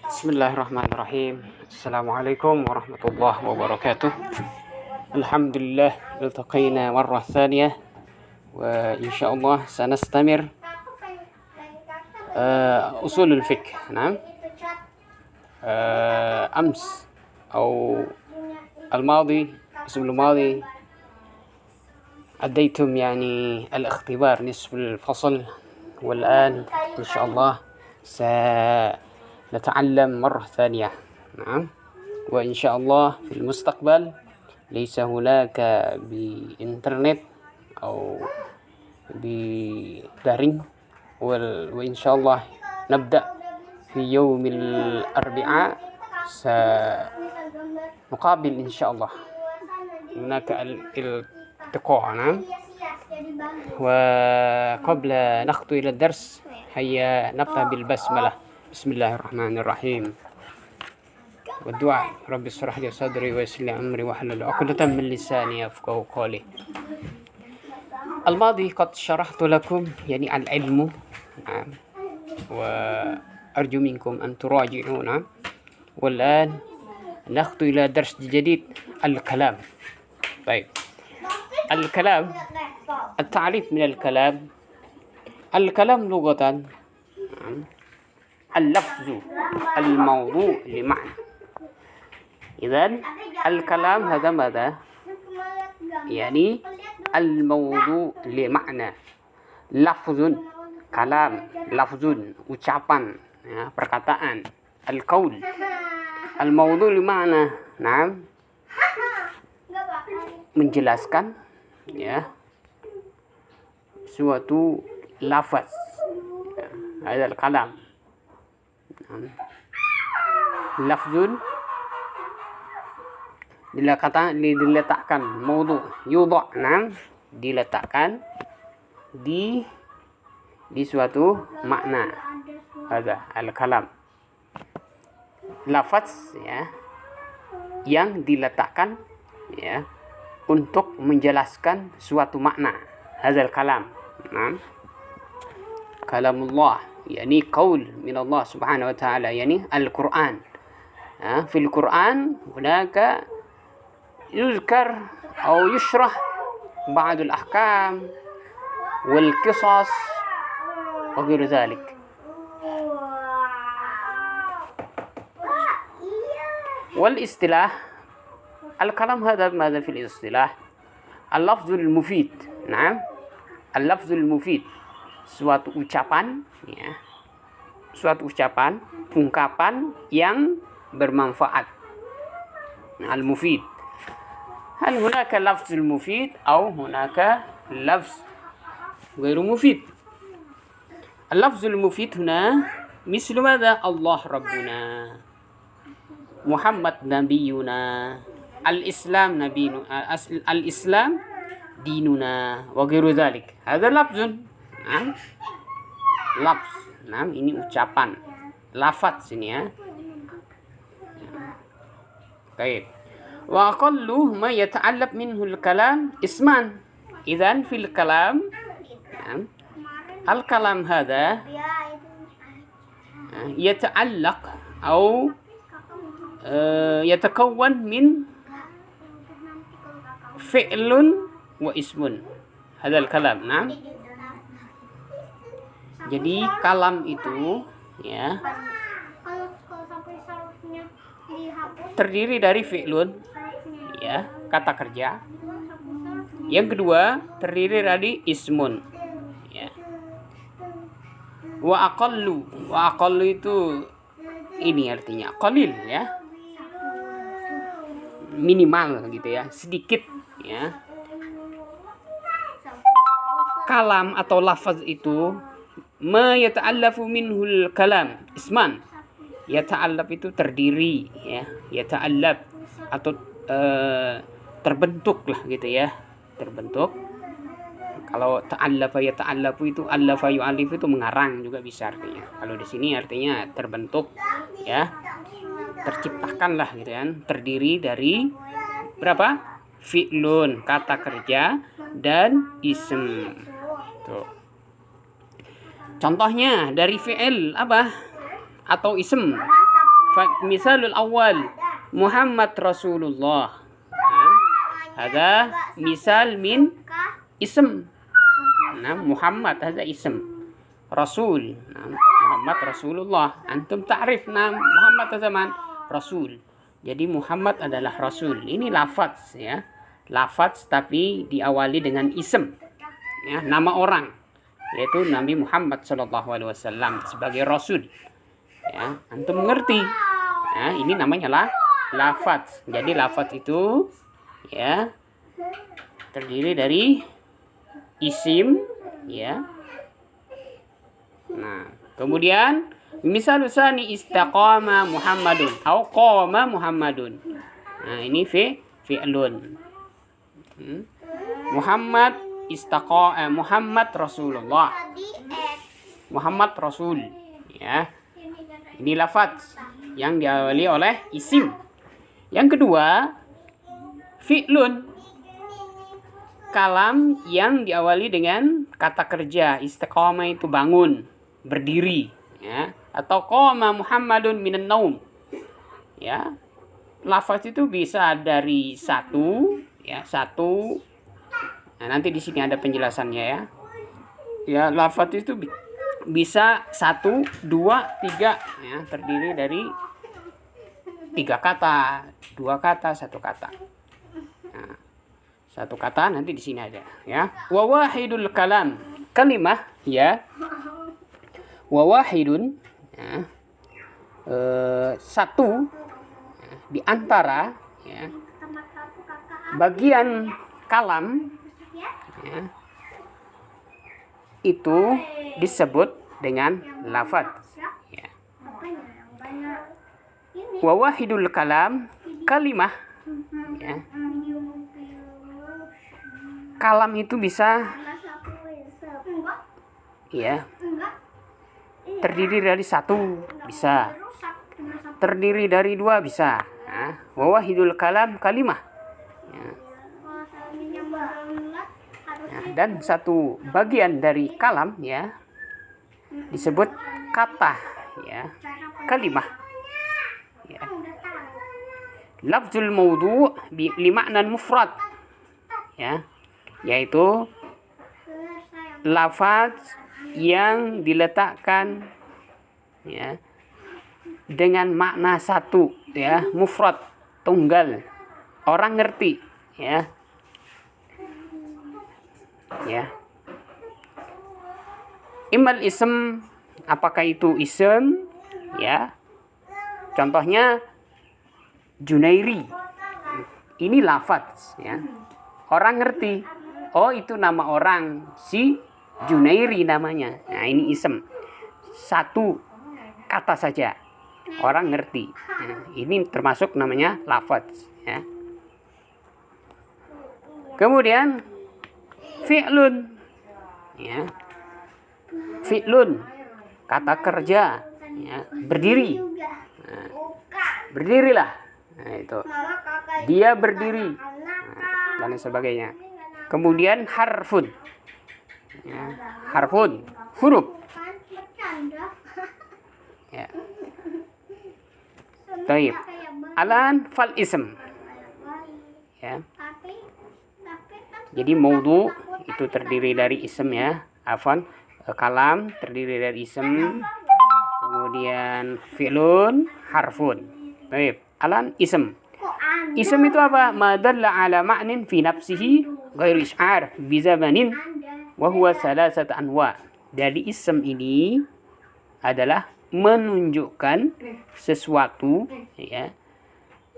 Bismillahirrahmanirrahim. Assalamualaikum warahmatullahi wabarakatuh. Alhamdulillah iltaqayna marrah thaniyah wa insyaallah sanastamir usul al-fiqh. Naam. أمس أو الماضي الأسبوع الماضي أديتم يعني الاختبار نصف الفصل، والآن إن شاء الله سنتعلم مرة ثانية. نعم. وإن شاء الله في المستقبل ليس هناك بإنترنت أو بدارين، وإن شاء الله نبدأ في يوم الأربعاء سنقابل إن شاء الله هناك الالتقاء. نعم. وقبل نخطو إلى الدرس هيا نبدأ بالبسملة. بسم الله الرحمن الرحيم، والدعاء رب اشرح لي صدري ويسر لي أمري واحلل عقدة من لساني يفقهوا قولي. الماضي قد شرحت لكم يعني العلم. نعم. وأرجو منكم أن تراجعوا. نعم. والآن نخطو إلى درس جديد، الكلام. طيب، الكلام، التعريف من الكلام. الكلام لغة اللفظ الموضوع لمعنى. إذن الكلام هذا ماذا؟ يعني الموضوع لمعنى. لفظ kalam, lafzun, ucapan, ya, perkataan. Al-qaul, al-mawdu' limana. Naam, menjelaskan, ya, suatu lafaz. Ada al-kalam. Lafzun diletakkan, mawdu', yudha', naam, diletakkan di suatu makna. Ada al-kalam, lafaz, ya, yang diletakkan, ya, untuk menjelaskan suatu makna. Hadzal kalam. Naam. Kalamullah yani qaul min Allah subhanahu wa ta'ala, yani al-Qur'an. Fil Qur'an hunaka yuzkar atau yushrah ba'd al-ahkam wal qisas وغير ذلك. والاصطلاح، الكلام هذا ماذا في الاصطلاح؟ اللفظ المفيد. نعم. اللفظ المفيد suatu ucapan, ya, suatu ucapan, ungkapan yang bermanfaat. Al-mufid. هل هناك لفظ المفيد أو هناك لفظ غير مفيد؟ اللفظ المفيد هنا مثل ماذا؟ الله ربنا، محمد نبينا، الإسلام نبينا، الإسلام ديننا وغير ذلك. هذا لفظ. نعم. لفظ. نعم. Ini ucapan, lafaz ini, ya. طيب. وأقل ما يتعلق منه الكلام اسمان. إذن في الكلام، نعم، الكلام هذا يتعلق أو يتكون من فعل واسم. هذا الكلام. نعم. Jadi kalam itu, ya, terdiri dari fi'lun, ya, kata kerja. Yang kedua terdiri dari ismun, ya. Wa aqallu itu ini artinya qalil, ya, minimal gitu, ya, sedikit, ya. Kalam atau lafaz itu ma yata'allafu minhul kalam isman. Yata'allaf itu terdiri, ya, yata'allaf atau terbentuk lah gitu, ya, terbentuk. Kalau ta'allafa ya ta'allafu itu allafa yu'allif itu mengarang juga bisa artinya. Kalau di sini artinya terbentuk, ya, terciptakan lah gitu kan. Terdiri dari berapa? Fi'lun, kata kerja, dan ism. Tuh. Contohnya dari fi'il apa? atau ism. Misalul awal Muhammad Rasulullah. Ada misal min ism. Nah, Muhammad ada ism. Rasul. Nah, Muhammad Rasulullah. Antum ta'rif nama Muhammad zaman Rasul. Jadi Muhammad adalah Rasul. Ini lafaz ya. Lafaz tapi diawali dengan ism. Ya, nama orang. Yaitu Nabi Muhammad SAW sebagai Rasul. Ya, antum mengerti. Ya, ini namanya lafaz. Jadi lafaz itu ya terdiri dari isim ya. Nah, kemudian misal usani istaqama Muhammadun atau qama Muhammadun. Nah, ini fi'lun. Muhammad Muhammad Rasulullah. Muhammad Rasul ya. Ini lafaz yang diawali oleh isim. Yang kedua, fi'lun. Kalam yang diawali dengan kata kerja. Istiqamah itu bangun, berdiri ya. Atau qama Muhammadun minan naum. Ya. Lafaz itu bisa dari satu ya, satu. Nah, nanti di sini ada penjelasannya ya. Ya, lafaz itu bisa 1, 2, 3 ya, terdiri dari 3 kata, 2 kata, 1 kata. Nah, 1 kata nanti di sini ada ya. Wa wahidul kalam, kalimah ya. Wa wahidun ya. Satu ya, di antara ya, bagian kalam ya, itu disebut dengan lafaz ya. Wa wahidul kalam, kalimah ya. Kalam itu bisa ya terdiri dari 1 bisa, terdiri dari 2 bisa. Nah, wa wahidul kalam kalimah ya. Nah, dan satu bagian dari kalam ya disebut kata ya, kalimah ya. Lafzul mawdu' li ma'nan mufrad ya, yaitu lafaz yang diletakkan ya dengan makna satu ya, mufrad, tunggal, orang ngerti ya. Ya. Imal ism, apakah itu ism ya? Contohnya Junairi. Ini lafaz ya. Orang ngerti. Oh, itu nama orang si Junairi namanya. Nah, ini ism. 1 kata saja. Orang ngerti. Nah, ini termasuk namanya lafaz ya. Kemudian fi'lun ya. Fi'lun kata kerja ya, berdiri. Nah, berdirilah. Nah, itu. Dia berdiri. Nah, dan sebagainya. Kemudian harfun. Ya, harfun, huruf. Ya. Taib. Alan fal ism. Ya. Jadi maudu itu terdiri dari ism ya. Afan, kalam terdiri dari ism. Kemudian fi'lun, harfun. Baik, alan ism. Ism itu apa? Ma dalla ala ma'nin fi nafsihi ghairu isy'ar bi zamanin wa huwa salasat anwa. Jadi ism ini adalah menunjukkan sesuatu ya.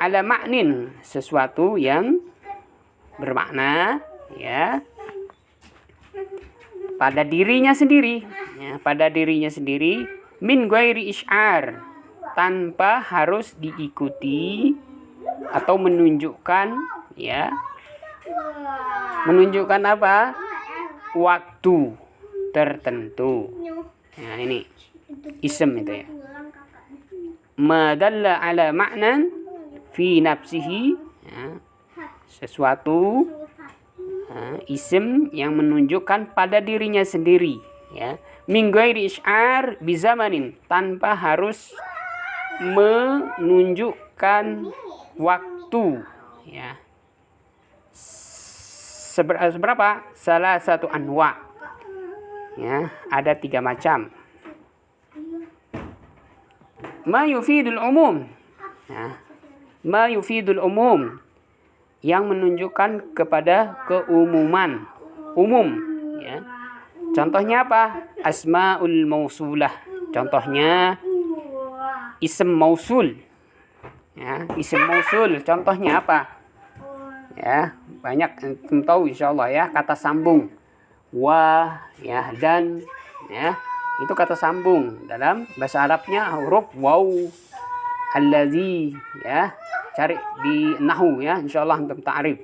Ala ma'nin, sesuatu yang bermakna ya, pada dirinya sendiri ya, pada dirinya sendiri, min ghairi isy'ar, tanpa harus diikuti atau menunjukkan ya, menunjukkan apa, waktu tertentu. Nah, ini ism itu ya. Ma dalla ala ma'nan fi nafsihi ya, sesuatu ism yang menunjukkan pada dirinya sendiri ya, min ghairi isy'ar bizamanin, tanpa harus menunjukkan waktu, ya. Seberapa? Salah satu anwa, ya, ada 3 macam. Ma yufidul umum, ya. Ma yufidul umum, yang menunjukkan kepada keumuman, umum, ya. Contohnya apa? Asmaul mausulah. Contohnya ism mausul. Ya, ism mausul contohnya apa? Ya, banyak yang tahu insyaallah, ya, kata sambung. Wa, ya, dan, ya. Itu kata sambung. Dalam bahasa Arabnya huruf waw, allazi, ya. Cari di nahwu, ya, insyaallah untuk ta'rif.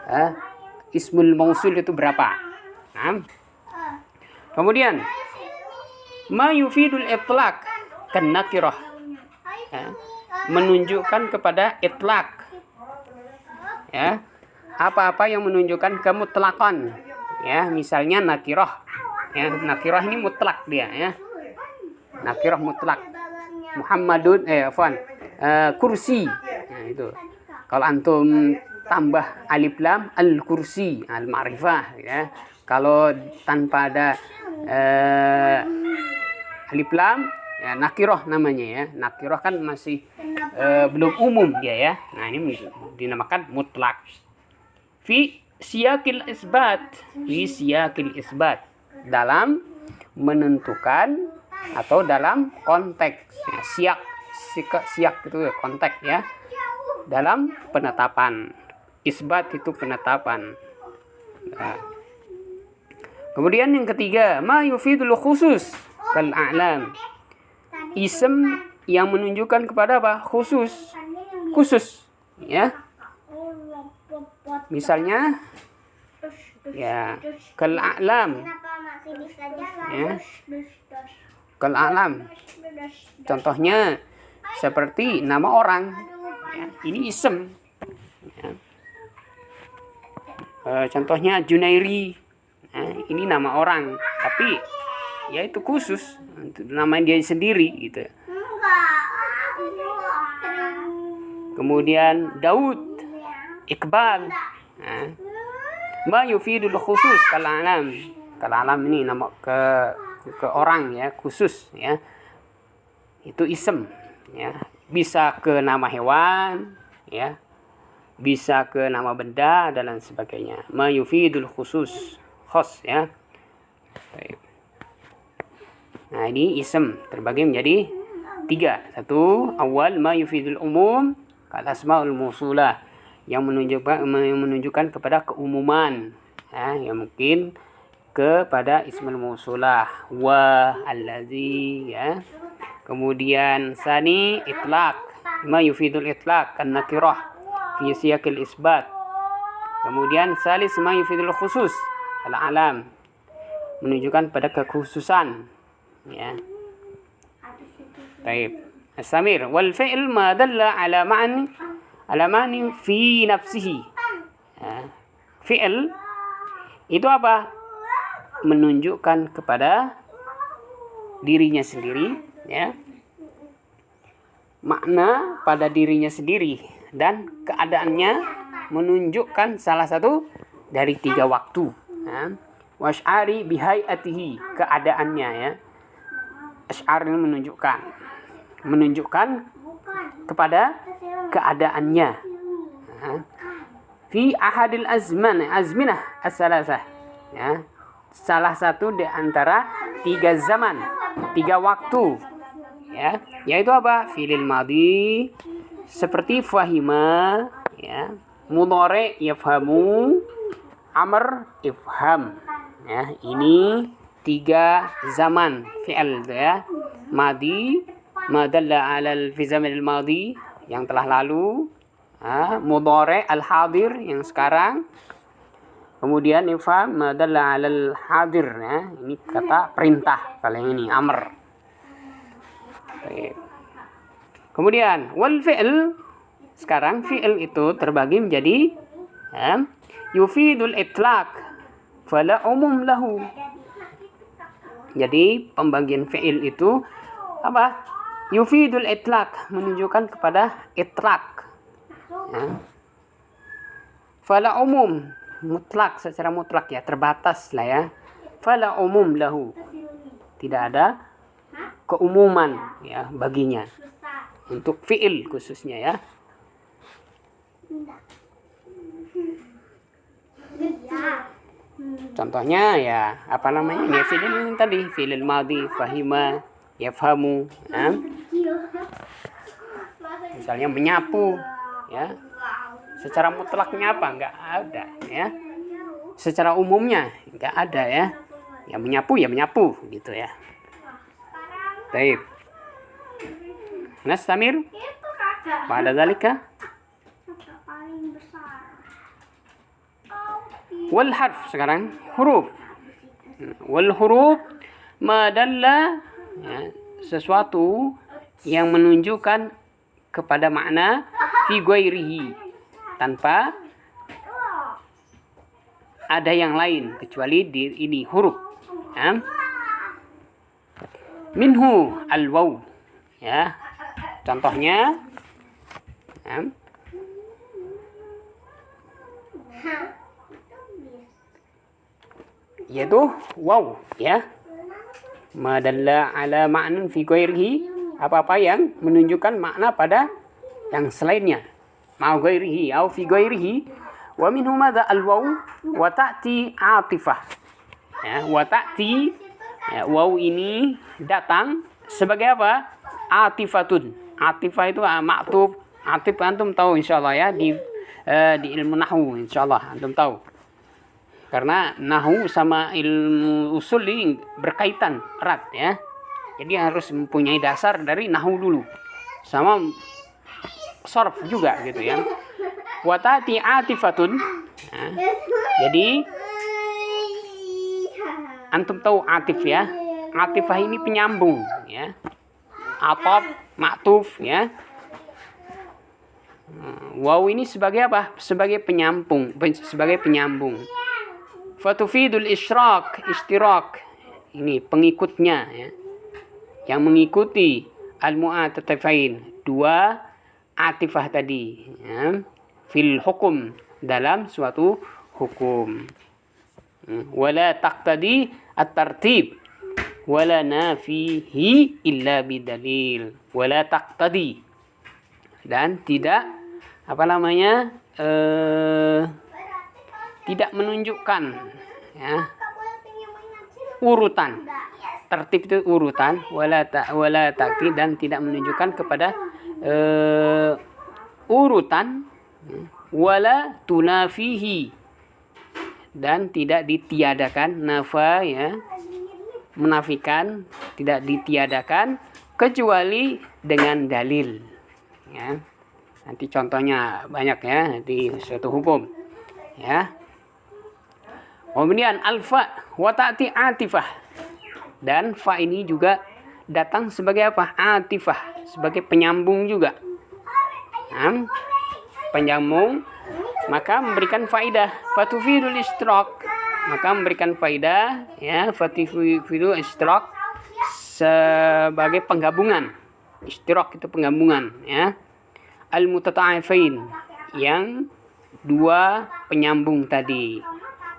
Ya. Ismul mausul itu berapa? Nah. Kemudian ma yufidul itlaq kan nakirah, ya, menunjukkan kepada itlaq, ya, apa-apa yang menunjukkan kemutlakan, ya, misalnya nakirah, ya, nakirah ini mutlak dia, ya, nakirah mutlak. Muhammadun kursi, nah, itu kalau antum tambah alif lam, al kursi, al ma'rifah, ya. Kalau tanpa ada alif lam, ya, nakirah namanya, ya. Nakirah kan masih belum umum dia, ya. Nah, ini dinamakan mutlak. Fi siyakil isbat, dalam menentukan atau dalam konteks, ya, siyak itu konteks, ya, dalam penetapan. Isbat itu penetapan. Nah. Kemudian yang ketiga, ma yufidul khusus kal a'lam, ism yang menunjukkan kepada apa? Khusus, ya. Misalnya, ya, kal a'lam, ya, kal a'lam. Contohnya seperti nama orang, ya, ini ism, ya. Contohnya Junairi, nah, ini nama orang, tapi ya itu khusus, nama dia sendiri, gitu. Kemudian Daud, Iqbal, nah, ma yufidul khusus kal alam. Kal alam ini nama ke orang, ya, khusus, ya. Itu ism, ya. Bisa ke nama hewan, ya. Bisa ke nama benda dan lain sebagainya. Ma yufidul khusus, khos, ya. Nah, ini ism terbagi menjadi 3. Satu, awal ma yufidul umum kal asmaul mausulah, yang menunjukkan kepada keumuman, ya, yang mungkin kepada ismul mausulah, wa, allazi, ya. Kemudian sani itlaq, ma yufidul itlaq kan nakirah fi siyaqil isbat. Kemudian salis ma yufidul khusus al alam, menunjukkan pada kekhususan, ya. Baik. As-samir wal fi'l ma dalla ala ma'ni fi nafsihi. Ya. Fi'l itu apa? Menunjukkan kepada dirinya sendiri, ya. Makna pada dirinya sendiri dan keadaannya menunjukkan salah satu dari 3 waktu, ya. Wash'ari bihayatihi, keadaannya, ya. Asy'ar ini menunjukkan kepada keadaannya, ya. Fi ahadil azminah as-salasah, ya. Salah satu di antara 3 zaman, 3 waktu, ya. Yaitu apa? Fi'il madhi seperti fahima, ya. Mudhari yafhamu, amr ifham, ya. Ini 3 zaman fi'il, ya. Madi, madalla alal fi zamanil madi, yang telah lalu, mudhari al-hadir, yang sekarang. Kemudian ifham madalla alal hadir, ya. Ini kata perintah, kalau yang ini amr. Baik. Kemudian wal fi'il, sekarang fi'il itu terbagi menjadi, ya, yufidul itlaq fala umum lahu, Jadi pembagian fi'il itu apa? Yufidul itlaq, menunjukkan kepada itlaq. Ya. Fala umum, mutlak, secara mutlak ya, terbatas lah ya. Fala umum lahu, tidak ada keumuman ya baginya. Untuk fi'il khususnya ya. Contohnya ya apa namanya? Ya fi'il ini tadi, fi'il madhi, fahima, yafhamu, ya. Misalnya menyapu, ya. Secara mutlaknya apa? Enggak ada, ya. Secara umumnya enggak ada ya. Ya menyapu gitu ya. Baik. Nastamir. Pada zalika. Wal harf sekarang huruf. Wal huruf madalla ya, sesuatu yang menunjukkan kepada makna fi ghairihi, tanpa ada yang lain kecuali di ini huruf ya. Minhu al waw ya, contohnya ya. Yaitu waw ya, madalla ala ma'nan fi ghairihi, apa-apa yang menunjukkan makna pada yang selainnya, ma ghairihi atau fi ghairihi. Wa minhu madza al waw wa ta'ti atifah ya, wa ta'ti ya, waw ini datang sebagai apa? Atifatun. Atifah itu ma'tuf, atif antum tahu insyaallah ya, di ilmu nahwu insyaallah antum tahu. Karena nahwu sama ilmu usul ini berkaitan erat ya. Jadi harus mempunyai dasar dari nahwu dulu. Sama sarf juga gitu ya. Wa ta'ti atifatun. Nah, jadi antum tahu atif ya. Atifah ini penyambung ya. Ataf, ma'tuf ya. Waw ini sebagai apa? Sebagai penyambung, Fatufidul istirak. Ini pengikutnya ya. Yang mengikuti al-mu'atatafain, dua atifah tadi ya. Fil hukum, dalam suatu hukum. Wala taqtadi at-tartib wala nafihi illa bidalil. Wala taqtadi, dan tidak apa namanya? Tidak menunjukkan ya, urutan. Tertib itu urutan, wala taqti, dan tidak menunjukkan kepada urutan, wala tunafihi, dan tidak ditiadakan. Nafa ya, menafikan, tidak ditiadakan kecuali dengan dalil ya. Nanti contohnya banyak ya di suatu hukum ya. Kemudian alfa wa ta'ti atifah, dan fa ini juga datang sebagai apa? Atifah, sebagai penyambung juga. Nah, penyambung maka memberikan faidah. Fatufidul istrak, maka memberikan faidah ya. Fatufidul istrak sebagai penggabungan. Istrak itu penggabungan ya. Al mutata'afain, yang dua penyambung tadi.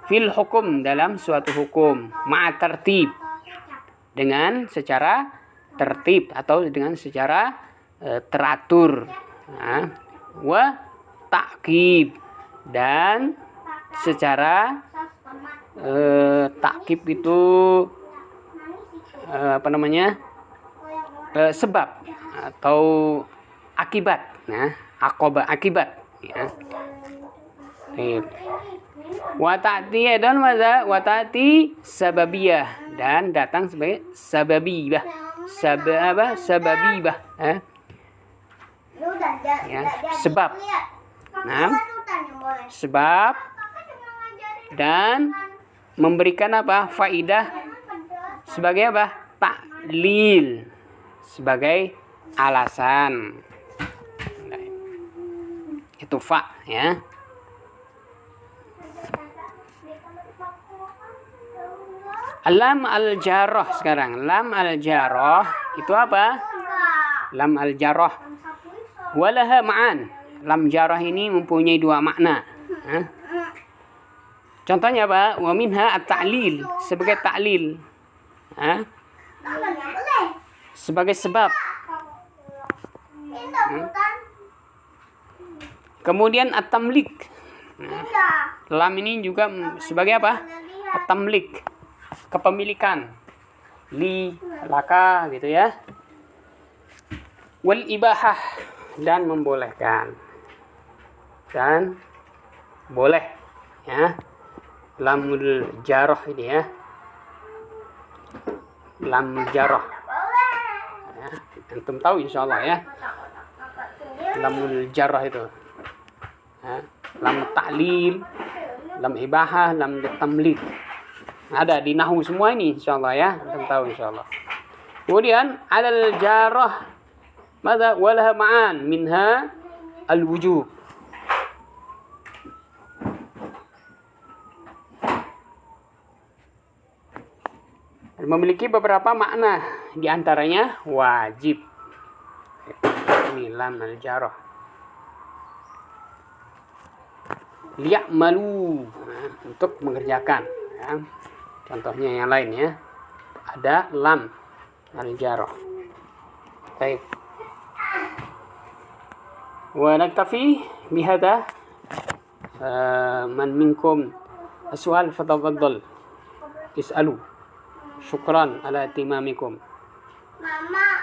Fil hukum, dalam suatu hukum. Ma'a tertib, dengan secara tertib atau dengan secara teratur. Nah, wa ta'kib, dan secara ta'kib itu apa namanya? Sebab atau akibat. Nah, akibat ya. Wa ta'ti dan wa ta'ti sababiyah, dan datang sebagai sababiyah. Sababiyah ya, sebab. Nah, sebab, dan memberikan apa? Faidah sebagai apa? Ta'lil, sebagai alasan. Nah, itu fa ya. Lam al-jarrah sekarang. Lam al-jarrah itu apa? Lam al-jarrah. Walaha ma'an. Lam jarrah ini mempunyai dua makna. Contohnya apa? Wa minha at-ta'lil, sebagai ta'lil. Sebagai sebab. Kemudian at-tamlik. Lam ini juga sebagai apa? At-tamlik, kepemilikan. Li, laka gitu ya. Wal ibahah, dan membolehkan. Dan boleh ya. Lamul jarrah ini ya. Lamul jarrah. Ya, antum tahu insyaallah ya. Lamul jarrah itu. Lam ta'lil, lam ibahah, lam tamlik. Ada di nahwu semua ini insyaallah ya. Antum tahu insyaallah. Kemudian alal jarrah mada walaha ma'an minha al-wujub. Memiliki beberapa makna, di antaranya wajib. Ini lam al-jarrah. Liya'malu, untuk mengerjakan ya. Contohnya yang lain ya. Ada lam al-jarrah. Baik. Wa naktafi bihadza. Man minkum as-su'al fatafaddal. Is'alu. Syukran ala timamikum. Mama.